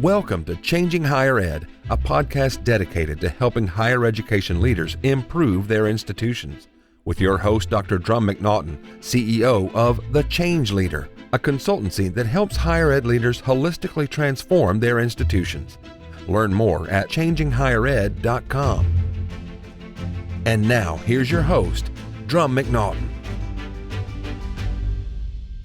Welcome to Changing Higher Ed, a podcast dedicated to helping higher education leaders improve their institutions. With your host, Dr. Drumm McNaughton, CEO of The Change Leader, a consultancy that helps higher ed leaders holistically transform their institutions. Learn more at changinghighered.com. And now, here's your host, Drumm McNaughton.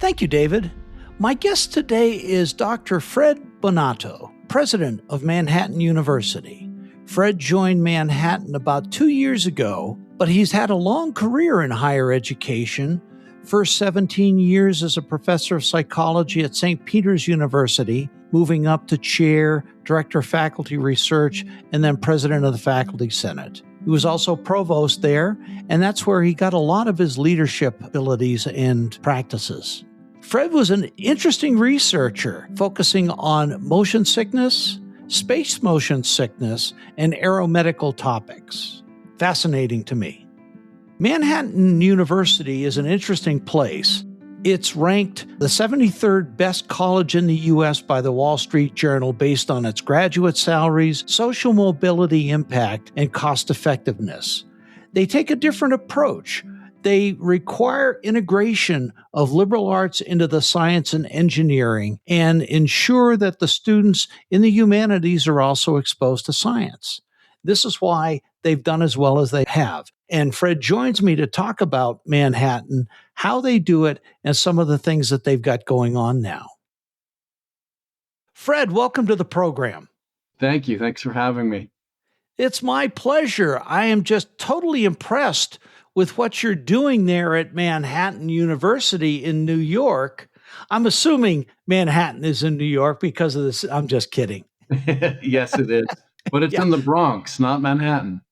Thank you, David. My guest today is Dr. Fred Bonato, president of Manhattan University. Fred joined Manhattan about 2 years ago, but he's had a long career in higher education. First 17 years as a professor of psychology at St. Peter's University, moving up to chair, director of faculty research, and then president of the faculty senate. He was also provost there, and that's where he got a lot of his leadership abilities and practices. Fred was an interesting researcher focusing on motion sickness, space motion sickness, and aeromedical topics. Fascinating to me. Manhattan University is an interesting place. It's ranked the 73rd best college in the U.S. by the Wall Street Journal based on its graduate salaries, social mobility impact, and cost effectiveness. They take a different approach. They require integration of liberal arts into the science and engineering and ensure that the students in the humanities are also exposed to science. This is why they've done as well as they have. And Fred joins me to talk about Manhattan, how they do it, and some of the things that they've got going on now. Fred, welcome to the program. Thank you. Thanks for having me. It's my pleasure. I am just totally impressed with what you're doing there at Manhattan University in New York. I'm assuming Manhattan is in New York because of this. I'm just kidding. Yes, it is. But it's in the Bronx, not Manhattan.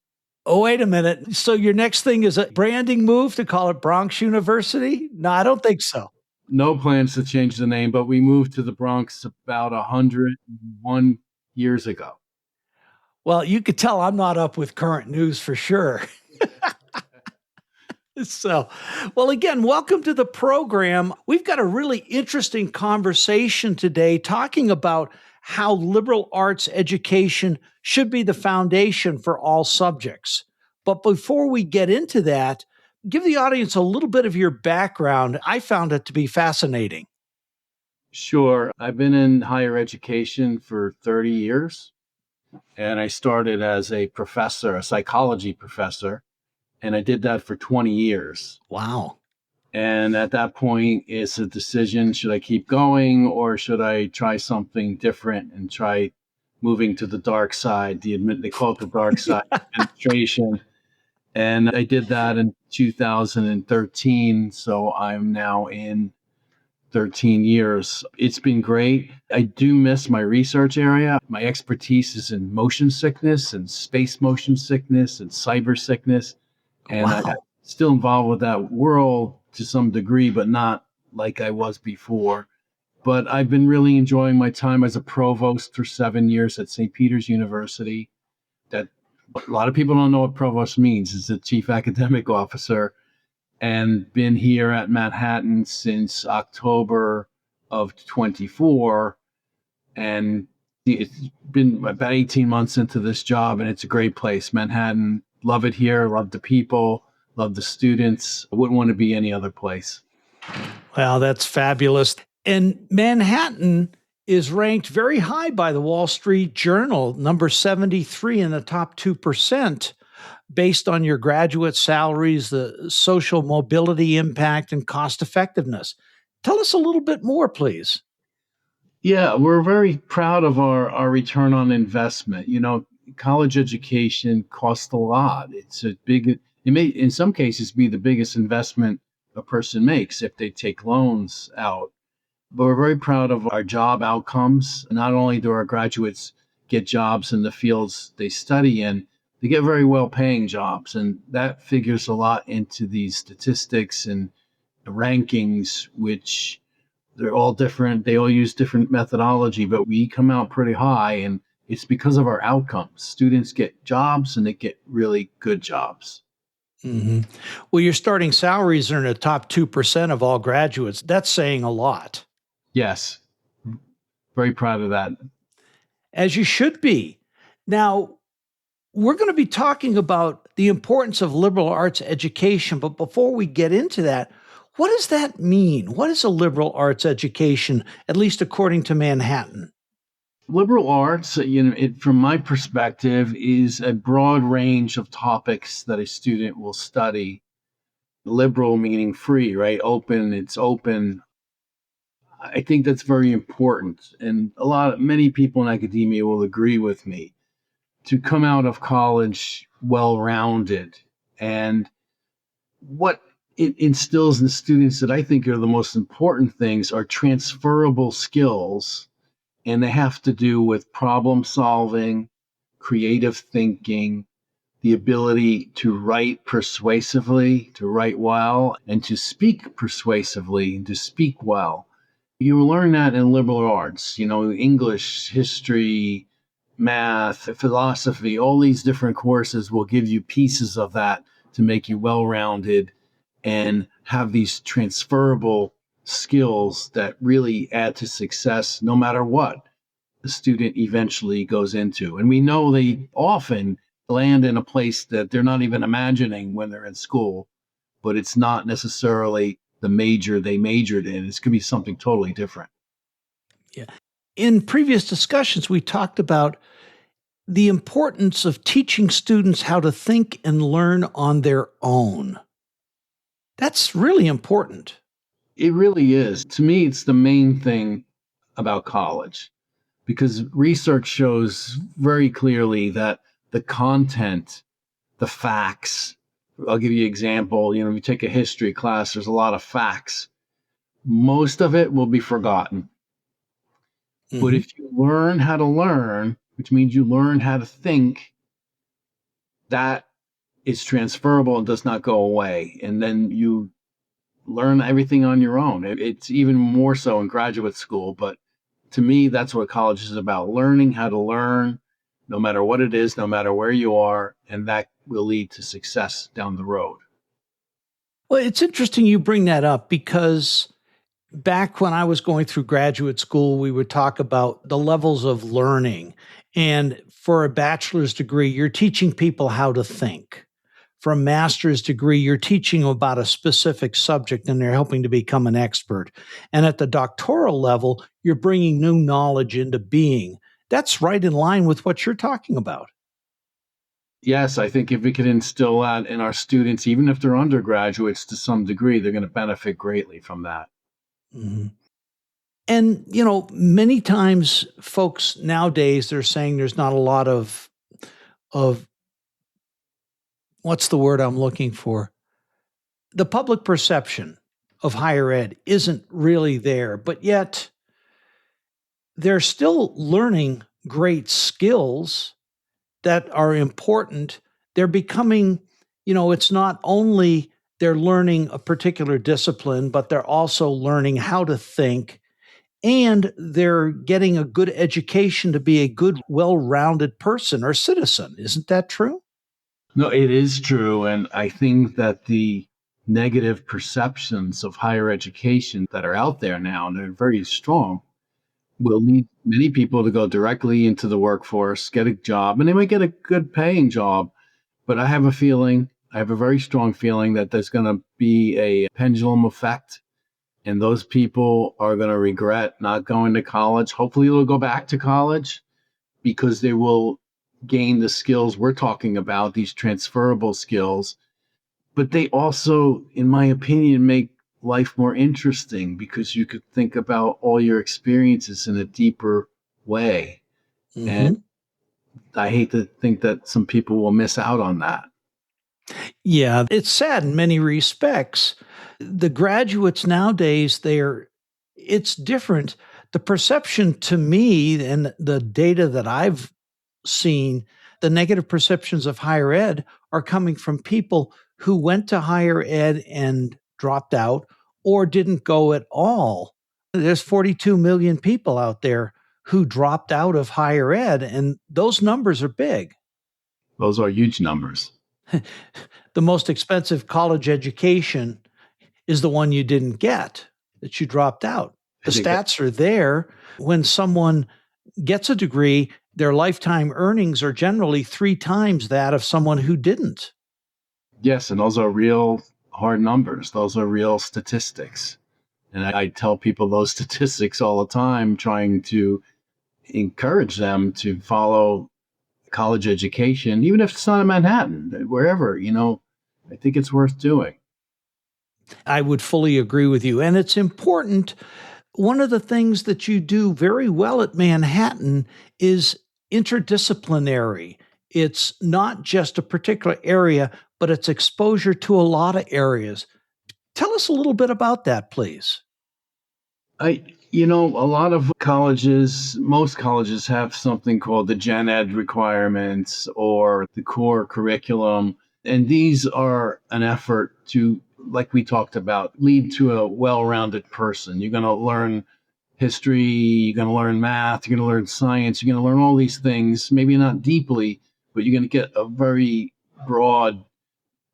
Oh, wait a minute. So your next thing is a branding move to call it Bronx University? No, I don't think so. No plans to change the name, but we moved to the Bronx about 101 years ago. Well, you could tell I'm not up with current news for sure. So, well, again, welcome to the program. We've got a really interesting conversation today talking about how liberal arts education should be the foundation for all subjects. But before we get into that, give the audience a little bit of your background. I found it to be fascinating. Sure. I've been in higher education for 30 years, and I started as a professor, a psychology professor. And I did that for 20 years. Wow. And at that point, it's a decision, should I keep going or should I try something different and try moving to the dark side? They call it the dark side administration. And I did that in 2013. So I'm now in 13 years. It's been great. I do miss my research area. My expertise is in motion sickness and space motion sickness and cyber sickness. And wow. I'm still involved with that world to some degree, but not like I was before. But I've been really enjoying my time as a provost for 7 years at St. Peter's University. That a lot of people don't know what provost means. It's the chief academic officer, and been here at Manhattan since October of 24. And it's been about 18 months into this job, and it's a great place. Manhattan. Love it here. Love the people. Love the students. I wouldn't want to be any other place. Well, that's fabulous. And Manhattan is ranked very high by the Wall Street Journal, number 73 in the top 2%, based on your graduate salaries, the social mobility impact, and cost effectiveness. Tell us a little bit more, please. Yeah, we're very proud of our return on investment. You know, college education costs a lot. It's a big, it may in some cases be the biggest investment a person makes if they take loans out. But we're very proud of our job outcomes. Not only do our graduates get jobs in the fields they study in, they get very well paying jobs. And that figures a lot into these statistics and rankings, which they're all different. They all use different methodology, but we come out pretty high. And it's because of our outcomes. Students get jobs and they get really good jobs. Mm-hmm. Well, your starting salaries are in the top 2% of all graduates. That's saying a lot. Yes. Very proud of that. as you should be. Now, we're going to be talking about the importance of liberal arts education, but before we get into that, what does that mean? What is a liberal arts education, at least according to Manhattan? Liberal arts, from my perspective, is a broad range of topics that a student will study. Liberal meaning free, right? Open, it's open. I think that's very important. And many people in academia will agree with me to come out of college well-rounded. And what it instills in students that I think are the most important things are transferable skills, and they have to do with problem solving, creative thinking, the ability to write persuasively, to write well, and to speak persuasively, and to speak well. You learn that in liberal arts, English, history, math, philosophy, all these different courses will give you pieces of that to make you well-rounded and have these transferable skills that really add to success no matter what the student eventually goes into. And we know they often land in a place that they're not even imagining when they're in school, but it's not necessarily the major they majored in. It's going to be something totally different. Yeah. In previous discussions, we talked about the importance of teaching students how to think and learn on their own. That's really important. It really is. To me, it's the main thing about college, because research shows very clearly that the content, the facts, I'll give you an example. If you take a history class, there's a lot of facts. Most of it will be forgotten. Mm-hmm. But if you learn how to learn, which means you learn how to think, that is transferable and does not go away. And then you learn everything on your own. It's even more so in graduate school. But to me, that's what college is about, learning how to learn, no matter what it is, no matter where you are, and that will lead to success down the road. Well, it's interesting you bring that up, because back when I was going through graduate school, we would talk about the levels of learning. And for a bachelor's degree, you're teaching people how to think. For a master's degree, you're teaching about a specific subject and they're helping to become an expert. And at the doctoral level, you're bringing new knowledge into being. That's right in line with what you're talking about. Yes, I think if we could instill that in our students, even if they're undergraduates to some degree, they're going to benefit greatly from that. Mm-hmm. And, many times folks nowadays, they're saying there's not a lot of what's the word I'm looking for? The public perception of higher ed isn't really there, but yet they're still learning great skills that are important. They're becoming, it's not only they're learning a particular discipline, but they're also learning how to think, and they're getting a good education to be a good, well-rounded person or citizen. Isn't that true? No, it is true. And I think that the negative perceptions of higher education that are out there now, and they're very strong, will lead many people to go directly into the workforce, get a job, and they might get a good paying job. But I have a very strong feeling that there's going to be a pendulum effect, and those people are going to regret not going to college. Hopefully they'll go back to college, because they will gain the skills we're talking about, these transferable skills. But they also, in my opinion, make life more interesting, because you could think about all your experiences in a deeper way. Mm-hmm. And I hate to think that some people will miss out on that. Yeah, it's sad in many respects. The graduates nowadays, it's different. The perception to me, and the data that I've seen, the negative perceptions of higher ed are coming from people who went to higher ed and dropped out or didn't go at all. There's 42 million people out there who dropped out of higher ed, and those numbers are big. Those are huge numbers. The most expensive college education is the one you didn't get, that you dropped out. The stats are there. When someone gets a degree, Their lifetime earnings are generally 3 times that of someone who didn't. Yes, and those are real hard numbers. Those are real statistics. And I tell people those statistics all the time, trying to encourage them to follow college education, even if it's not in Manhattan, wherever, I think it's worth doing. I would fully agree with you. And it's important. One of the things that you do very well at Manhattan is interdisciplinary. It's not just a particular area, but it's exposure to a lot of areas. Tell us a little bit about that, please. A lot of colleges, most colleges have something called the Gen Ed requirements or the core curriculum. And these are an effort to, like we talked about, lead to a well-rounded person. You're going to learn history, you're going to learn math, you're going to learn science, you're going to learn all these things, maybe not deeply, but you're going to get a very broad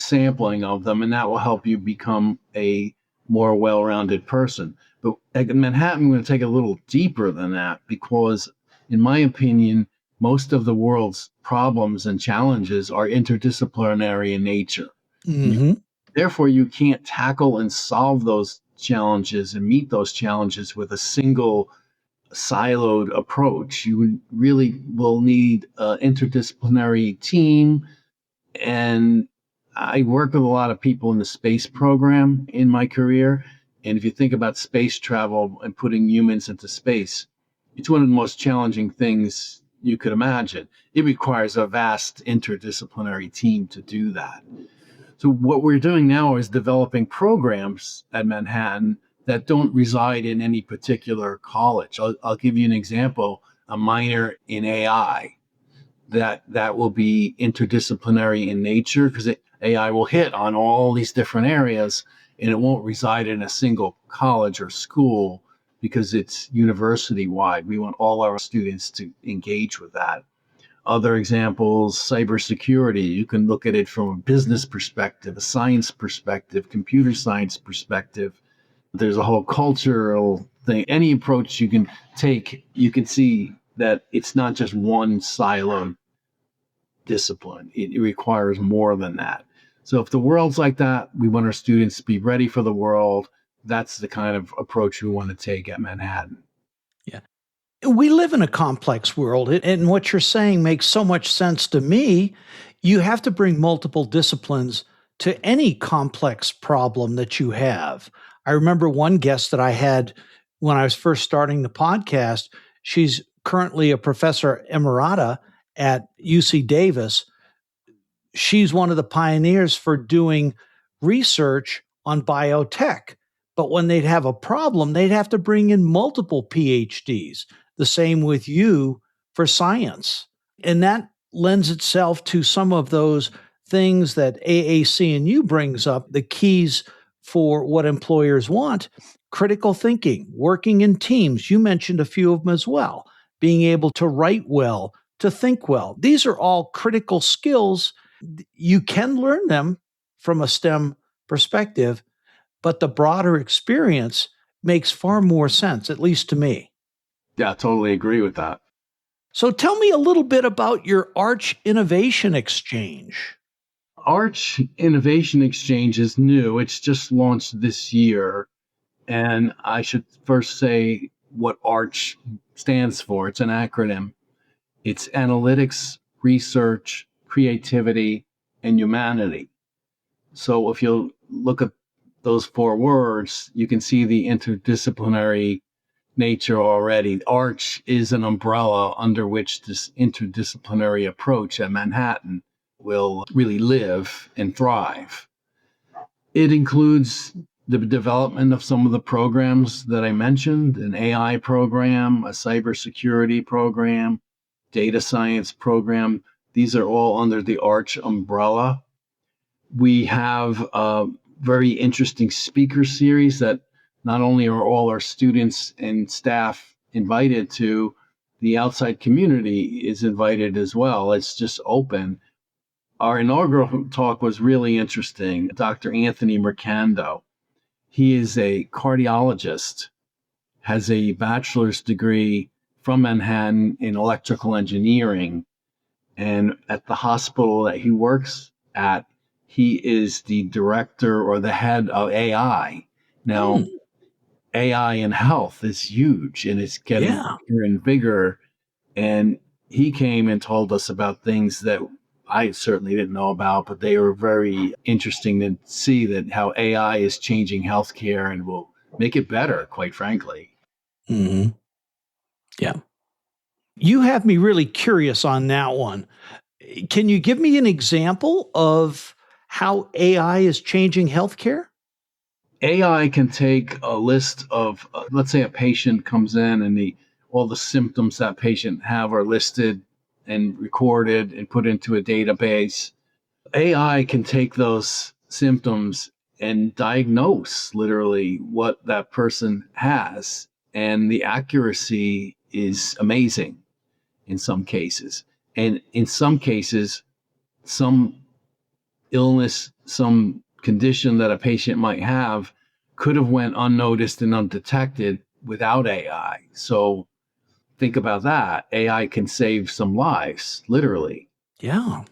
sampling of them, and that will help you become a more well-rounded person. But at Manhattan, we're going to take a little deeper than that because, in my opinion, most of the world's problems and challenges are interdisciplinary in nature. Mm-hmm. Therefore, you can't tackle and solve those challenges and meet those challenges with a single siloed approach. You really will need an interdisciplinary team. And I work with a lot of people in the space program in my career. And if you think about space travel and putting humans into space, it's one of the most challenging things you could imagine. It requires a vast interdisciplinary team to do that. So what we're doing now is developing programs at Manhattan that don't reside in any particular college. I'll give you an example, a minor in AI that will be interdisciplinary in nature because AI will hit on all these different areas and it won't reside in a single college or school because it's university wide. We want all our students to engage with that. Other examples, cybersecurity. You can look at it from a business perspective, a science perspective, computer science perspective. There's a whole cultural thing. Any approach you can take, you can see that it's not just one siloed discipline. It requires more than that. So if the world's like that, we want our students to be ready for the world. That's the kind of approach we want to take at Manhattan. Yeah. We live in a complex world, and what you're saying makes so much sense to me. You have to bring multiple disciplines to any complex problem that you have. I remember one guest that I had when I was first starting the podcast. She's currently a professor emerita at UC Davis. She's one of the pioneers for doing research on biotech. But when they'd have a problem, they'd have to bring in multiple PhDs. The same with you for science. And that lends itself to some of those things that AAC&U brings up, the keys for what employers want: critical thinking, working in teams. You mentioned a few of them as well, being able to write well, to think well. These are all critical skills. You can learn them from a STEM perspective, but the broader experience makes far more sense, at least to me. Yeah, I totally agree with that. So tell me a little bit about your Arch Innovation Exchange. Arch Innovation Exchange is new. It's just launched this year. And I should first say what Arch stands for. It's an acronym. It's analytics, research, creativity, and humanity. So if you look at those 4 words, you can see the interdisciplinary nature already. Arch is an umbrella under which this interdisciplinary approach at Manhattan will really live and thrive. It includes the development of some of the programs that I mentioned, an AI program, a cybersecurity program, data science program. These are all under the Arch umbrella. We have a very interesting speaker series that not only are all our students and staff invited to, the outside community is invited as well. It's just open. Our inaugural talk was really interesting. Dr. Anthony Mercando. He is a cardiologist, has a bachelor's degree from Manhattan in electrical engineering. And at the hospital that he works at, he is the director or the head of AI. Now, AI in health is huge and it's getting Yeah. bigger and bigger. And he came and told us about things that I certainly didn't know about, but they were very interesting to see that how AI is changing healthcare and will make it better, quite frankly. Hmm. Yeah. You have me really curious on that one. Can you give me an example of how AI is changing healthcare? AI can take a list of, let's say a patient comes in and all the symptoms that patient have are listed and recorded and put into a database. AI can take those symptoms and diagnose literally what that person has. And the accuracy is amazing in some cases. And in some cases, some illness, some condition that a patient might have could have went unnoticed and undetected without AI. So think about that. AI can save some lives, literally. Yeah.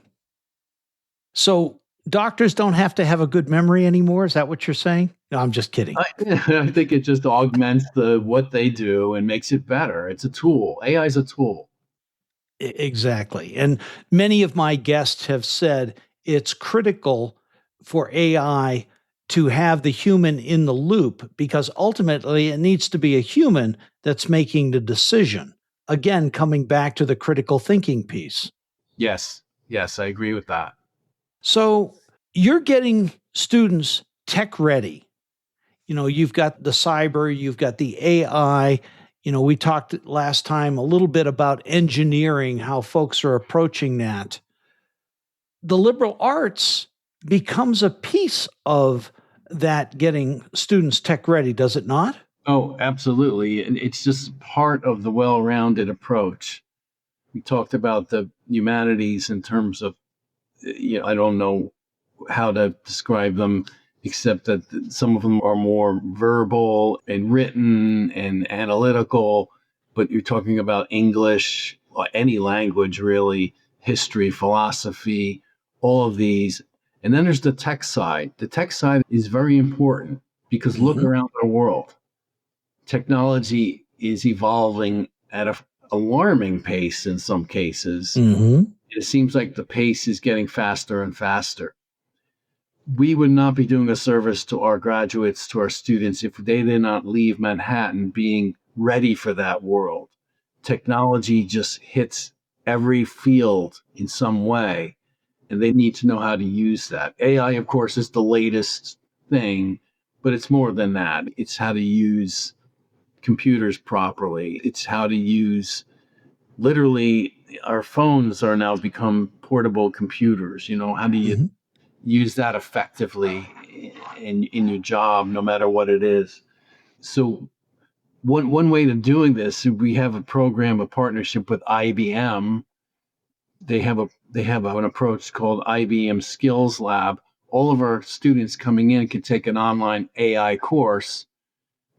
So doctors don't have to have a good memory anymore. Is that what you're saying? No, I'm just kidding. I think it just augments what they do and makes it better. It's a tool. AI is a tool. Exactly. And many of my guests have said it's critical for AI to have the human in the loop because ultimately it needs to be a human that's making the decision. Again, coming back to the critical thinking piece. Yes. Yes, I agree with that. So you're getting students tech ready. You've got the cyber, you've got the AI. We talked last time a little bit about engineering, how folks are approaching that. The liberal arts becomes a piece of that getting students tech ready, does it not? Oh, absolutely. And it's just part of the well-rounded approach. We talked about the humanities in terms of, I don't know how to describe them, except that some of them are more verbal and written and analytical. But you're talking about English, or any language really, history, philosophy, all of these. And then there's the tech side. The tech side is very important because look Mhm. around the world. Technology is evolving at an alarming pace in some cases. Mhm. It seems like the pace is getting faster and faster. We would not be doing a service to our graduates, to our students, if they did not leave Manhattan being ready for that world. Technology just hits every field in some way, and they need to know how to use that. AI, of course, is the latest thing, but it's more than that. It's how to use computers properly. It's how to use literally our phones are now become portable computers. How do you Mhm. use that effectively in your job, no matter what it is? So one way of doing this, we have a program, a partnership with IBM. They have an approach called IBM Skills Lab. All of our students coming in can take an online AI course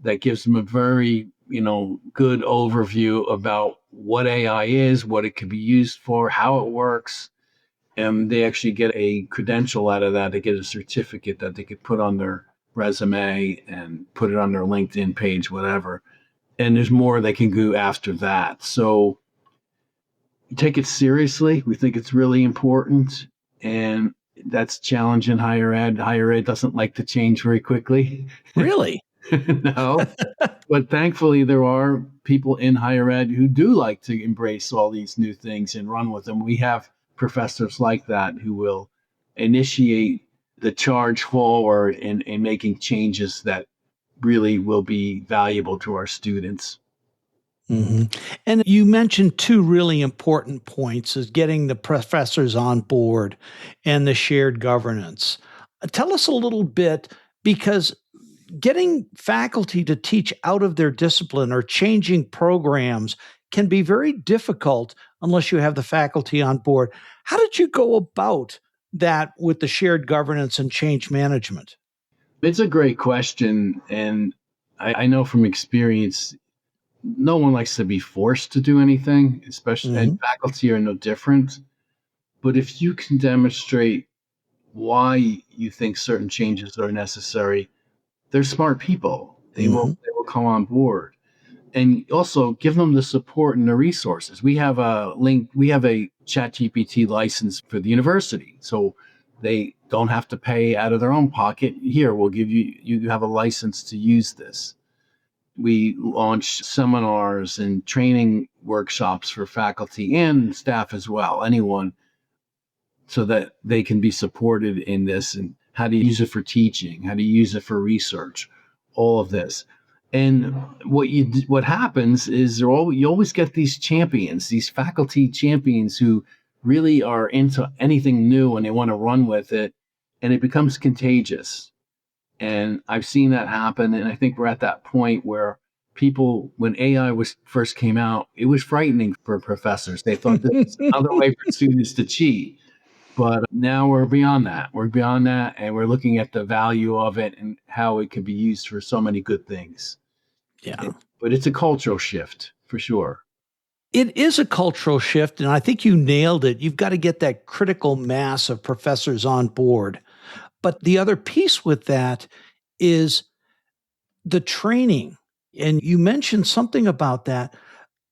that gives them a very good overview about what AI is, what it can be used for, how it works, and they actually get a credential out of that. They get a certificate that they could put on their resume and put it on their LinkedIn page, whatever. And there's more they can do after that. So take it seriously. We think it's really important, and that's challenging higher ed. Higher ed doesn't like to change very quickly. Really? No. But thankfully, there are people in higher ed who do like to embrace all these new things and run with them. We have professors like that who will initiate the charge forward in making changes that really will be valuable to our students. Mhm. And you mentioned two really important points is getting the professors on board and the shared governance. Tell us a little bit because getting faculty to teach out of their discipline or changing programs can be very difficult unless you have the faculty on board. How did you go about that with the shared governance and change management? It's a great question. And I know from experience, no one likes to be forced to do anything, especially, Hmm. and faculty are no different. But if you can demonstrate why you think certain changes are necessary, they're smart people. Hmm. They will come on board. And also give them the support and the resources. We have a ChatGPT license for the university. So they don't have to pay out of their own pocket. Here, we'll give you have a license to use this. We launch seminars and training workshops for faculty and staff as well, anyone, so that they can be supported in this, and how to use it for teaching, how to use it for research, all of this. And what happens is you always get these champions, these faculty champions who really are into anything new and they want to run with it, and it becomes contagious. And I've seen that happen, and I think we're at that point where people, when AI was first came out, it was frightening for professors. They thought this was another way for students to cheat. But now we're beyond that. We're beyond that, and we're looking at the value of it and how it could be used for so many good things. Yeah. But it's a cultural shift for sure. It is a cultural shift, and I think you nailed it. You've got to get that critical mass of professors on board. But the other piece with that is the training. And you mentioned something about that.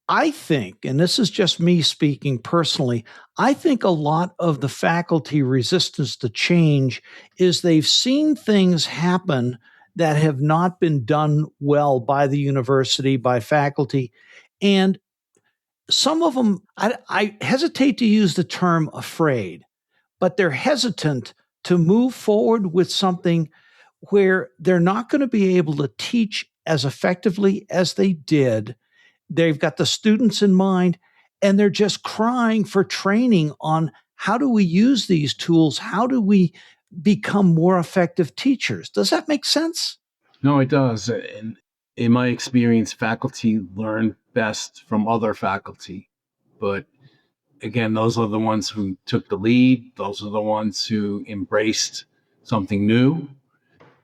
I think, and this is just me speaking personally, I think a lot of the faculty resistance to change is they've seen things happen that have not been done well by the university, by faculty. And some of them, I hesitate to use the term afraid, but they're hesitant to move forward with something where they're not going to be able to teach as effectively as they did. They've got the students in mind, and they're just crying for training on how do we use these tools? How do we become more effective teachers? Does that make sense? No, it does. And in my experience, faculty learn best from other faculty. But again, those are the ones who took the lead. Those are the ones who embraced something new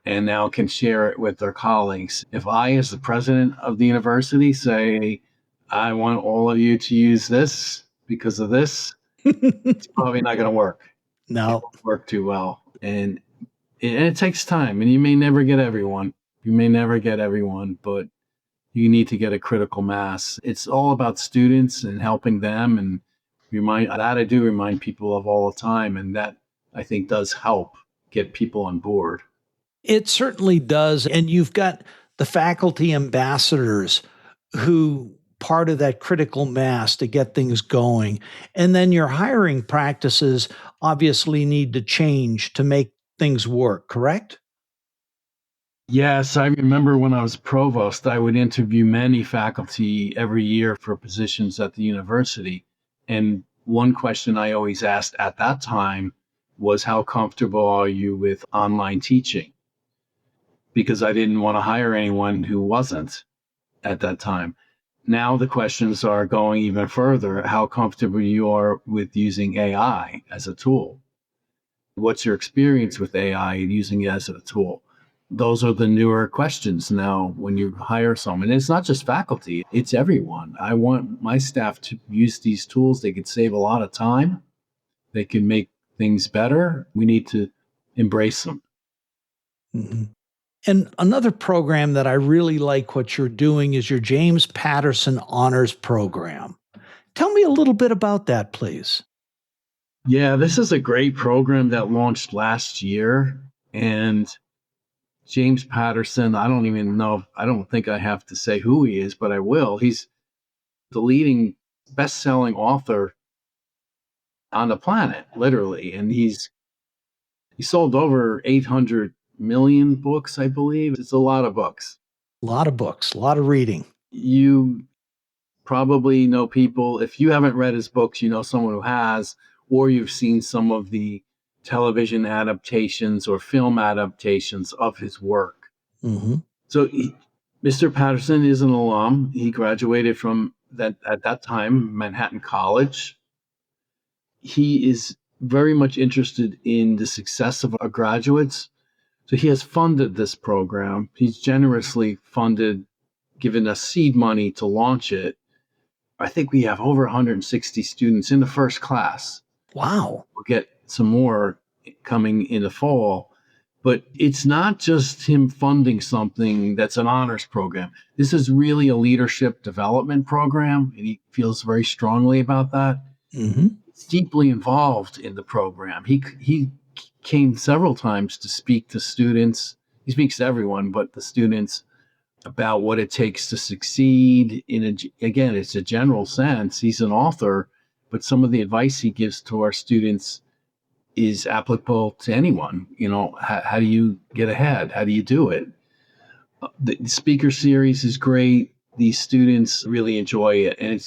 and now can share it with their colleagues. If I, as the president of the university, say, I want all of you to use this because of this, it's probably not going to work. It No. won't work too well. And it takes time, and you may never get everyone. You may never get everyone, but you need to get a critical mass. It's all about students and helping them, and I do remind people of all the time, and that I think does help get people on board. It certainly does. And you've got the faculty ambassadors who part of that critical mass to get things going. And then your hiring practices obviously need to change to make things work, correct? Yes, I remember when I was provost, I would interview many faculty every year for positions at the university. And one question I always asked at that time was, how comfortable are you with online teaching? Because I didn't want to hire anyone who wasn't at that time. Now the questions are going even further. How comfortable you are with using AI as a tool? What's your experience with AI and using it as a tool? Those are the newer questions now when you hire someone. And it's not just faculty, it's everyone. I want my staff to use these tools. They could save a lot of time. They can make things better. We need to embrace them. Mhm. And another program that I really like what you're doing is your James Patterson Honors Program. Tell me a little bit about that, please. Yeah, this is a great program that launched last year. And James Patterson, I don't even know, I don't think I have to say who he is, but I will. He's the leading best-selling author on the planet, literally. And he sold over 800 million books, I believe. It's a lot of books. A lot of books, a lot of reading. You probably know people, if you haven't read his books, you know someone who has, or you've seen some of the television adaptations or film adaptations of his work. Hmm. So Mr. Patterson is an alum. He graduated from that at that time Manhattan College. He is very much interested in the success of our graduates. So he has funded this program. He's generously funded given us seed money to launch it. I think we have over 160 students in the first class. Wow. We'll get some more coming in the fall. But it's not just him funding something that's an honors program. This is really a leadership development program, and he feels very strongly about that. Mm-hmm. He's deeply involved in the program. He came several times to speak to students. He speaks to everyone, but the students, about what it takes to succeed. Again, it's a general sense. He's an author, but some of the advice he gives to our students is applicable to anyone. How do you get ahead? How do you do it? The speaker series is great. These students really enjoy it, and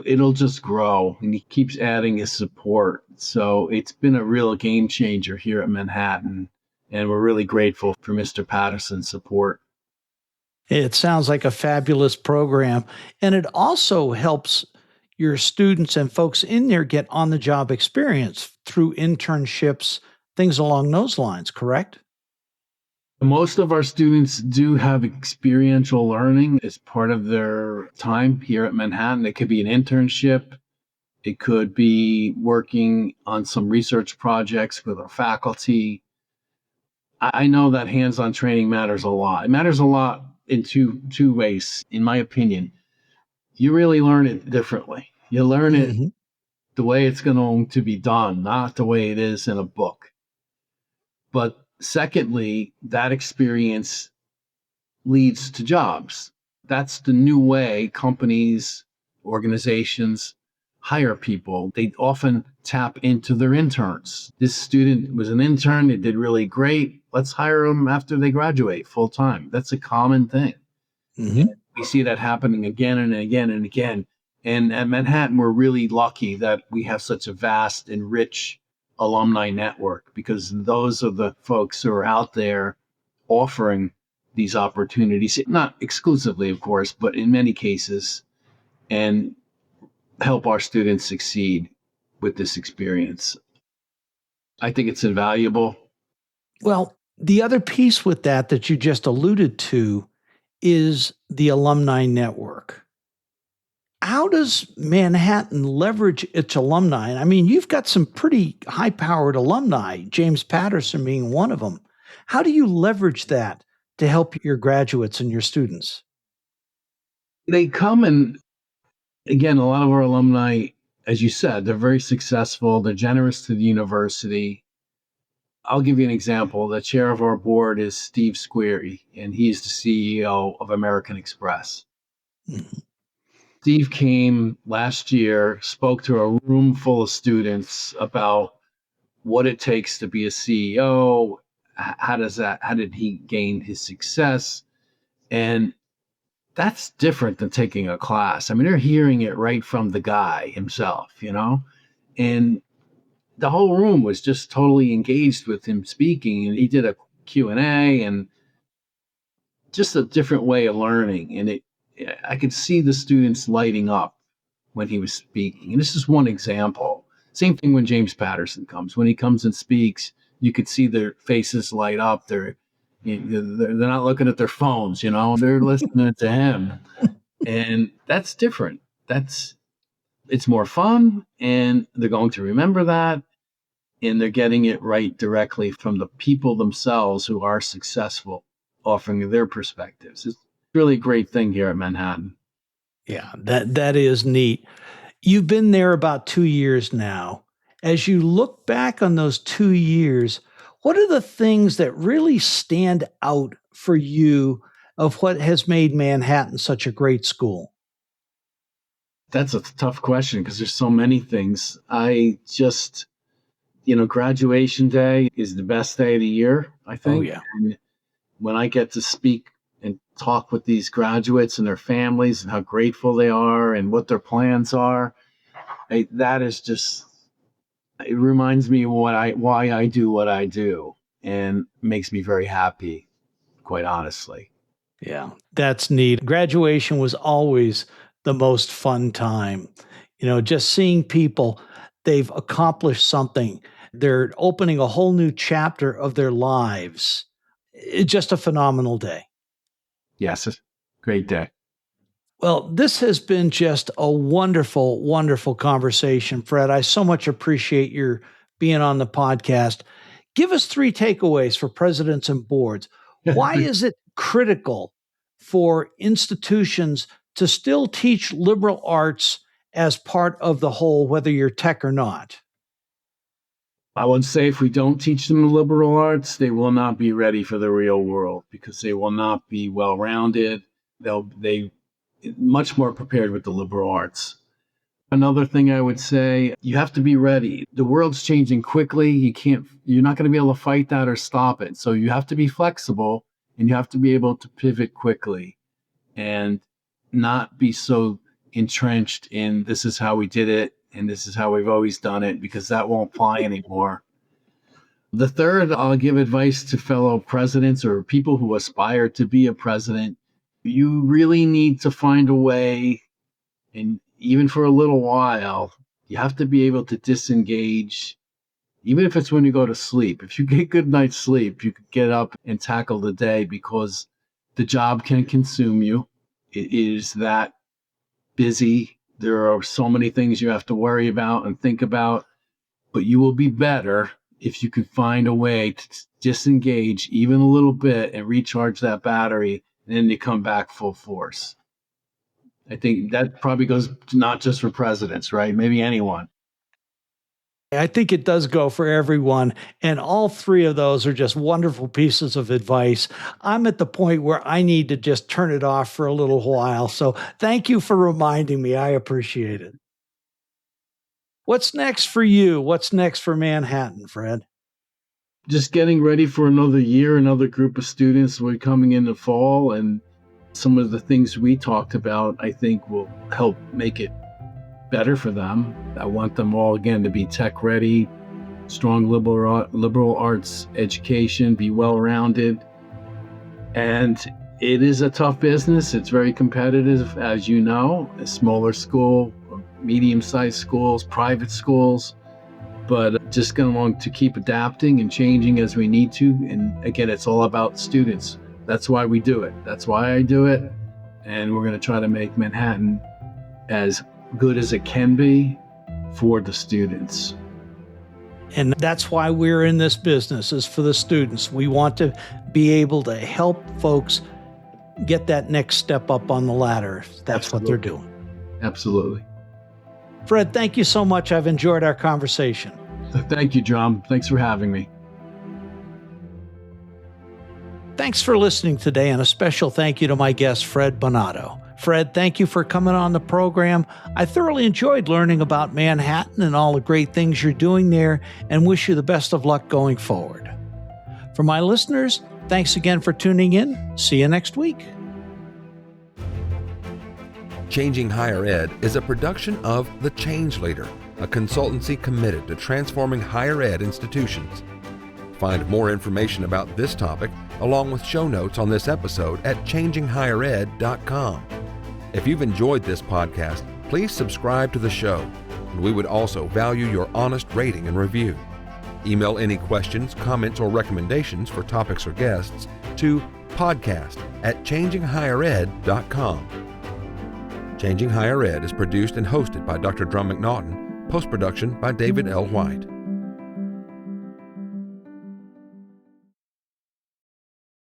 it'll just grow. And he keeps adding his support. So it's been a real game changer here at Manhattan, and we're really grateful for Mr. Patterson's support. It sounds like a fabulous program. And it also helps your students and folks in there get on the job experience through internships, things along those lines, correct? Most of our students do have experiential learning as part of their time here at Manhattan. It could be an internship. It could be working on some research projects with our faculty. I know that hands-on training matters a lot. It matters a lot in two ways, in my opinion. You really learn it differently. You learn it the way it's going to be done, not the way it is in a book. But secondly, that experience leads to jobs. That's the new way companies, organizations hire people. They often tap into their interns. This student was an intern. They did really great. Let's hire them after they graduate full time. That's a common thing. Mm-hmm. We see that happening again and again and again. And at Manhattan, we're really lucky that we have such a vast and rich alumni network, because those are the folks who are out there offering these opportunities, not exclusively, of course, but in many cases, and help our students succeed with this experience. I think it's invaluable. Well, the other piece with that you just alluded to is the alumni network. How does Manhattan leverage its alumni? I mean, you've got some pretty high-powered alumni, James Patterson being one of them. How do you leverage that to help your graduates and your students? They come, and again, a lot of our alumni, as you said, they're very successful. They're generous to the university. I'll give you an example. The chair of our board is Steve Squeri, and he's the CEO of American Express. Mm-hmm. Steve came last year, spoke to a room full of students about what it takes to be a CEO. How did he gain his success? And that's different than taking a class. I mean, they're hearing it right from the guy himself, and the whole room was just totally engaged with him speaking. And he did a Q&A, and just a different way of learning. And I could see the students lighting up when he was speaking. And this is one example. Same thing when James Patterson comes. When he comes and speaks, you could see their faces light up. They're not looking at their phones, they're listening to him. And that's different. It's more fun, and they're going to remember that. And they're getting it right directly from the people themselves who are successful, offering their perspectives. It's really a great thing here at Manhattan. Yeah, that is neat. You've been there about 2 years now. As you look back on those 2 years, what are the things that really stand out for you of what has made Manhattan such a great school? That's a tough question because there's so many things. I just, graduation day is the best day of the year, I think. Oh, yeah. And when I get to speak and talk with these graduates and their families and how grateful they are and what their plans are, that is just, it reminds me of why I do what I do, and makes me very happy, quite honestly. Yeah, that's neat. Graduation was always the most fun time. Just seeing people, they've accomplished something. They're opening a whole new chapter of their lives. It's just a phenomenal day. Yes, it's a great day. Well, this has been just a wonderful, wonderful conversation, Fred. I so much appreciate your being on the podcast. Give us 3 takeaways for presidents and boards. Why is it critical for institutions to still teach liberal arts as part of the whole, whether you're tech or not? I would say if we don't teach them the liberal arts, they will not be ready for the real world because they will not be well-rounded. They much more prepared with the liberal arts. Another thing I would say, you have to be ready. The world's changing quickly. You're not going to be able to fight that or stop it. So you have to be flexible and you have to be able to pivot quickly and not be so entrenched in this is how we did it and this is how we've always done it, because that won't fly anymore. The third, I'll give advice to fellow presidents or people who aspire to be a president. You really need to find a way, and even for a little while, you have to be able to disengage, even if it's when you go to sleep. If you get good night's sleep, you can get up and tackle the day because the job can consume you. It is that busy. There are so many things you have to worry about and think about, but you will be better if you can find a way to disengage even a little bit and recharge that battery, and then you come back full force. I think that probably goes not just for presidents, right? Maybe anyone. I think it does go for everyone. And all 3 of those are just wonderful pieces of advice. I'm at the point where I need to just turn it off for a little while. So thank you for reminding me. I appreciate it. What's next for you? What's next for Manhattan, Fred? Just getting ready for another year, another group of students. We're coming in the fall, and some of the things we talked about, I think, will help make it better for them. I want them all, again, to be tech ready, strong liberal arts education, be well-rounded. And it is a tough business. It's very competitive, as you know, a smaller school, medium-sized schools, private schools, but just going to keep adapting and changing as we need to. And again, it's all about students. That's why we do it. That's why I do it. And we're going to try to make Manhattan as good as it can be for the students. And that's why we're in this business, is for the students. We want to be able to help folks get that next step up on the ladder. That's Absolutely. What they're doing. Absolutely. Fred, thank you so much. I've enjoyed our conversation. Thank you, Drumm. Thanks for having me. Thanks for listening today, and a special thank you to my guest, Fred Bonato. Fred, thank you for coming on the program. I thoroughly enjoyed learning about Manhattan and all the great things you're doing there, and wish you the best of luck going forward. For my listeners, thanks again for tuning in. See you next week. Changing Higher Ed is a production of The Change Leader, a consultancy committed to transforming higher ed institutions. Find more information about this topic, along with show notes on this episode, at changinghighered.com. If you've enjoyed this podcast, please subscribe to the show, and we would also value your honest rating and review. Email any questions, comments, or recommendations for topics or guests to podcast@changinghighered.com. Changing Higher Ed is produced and hosted by Dr. Drumm McNaughton, post-production by David L. White.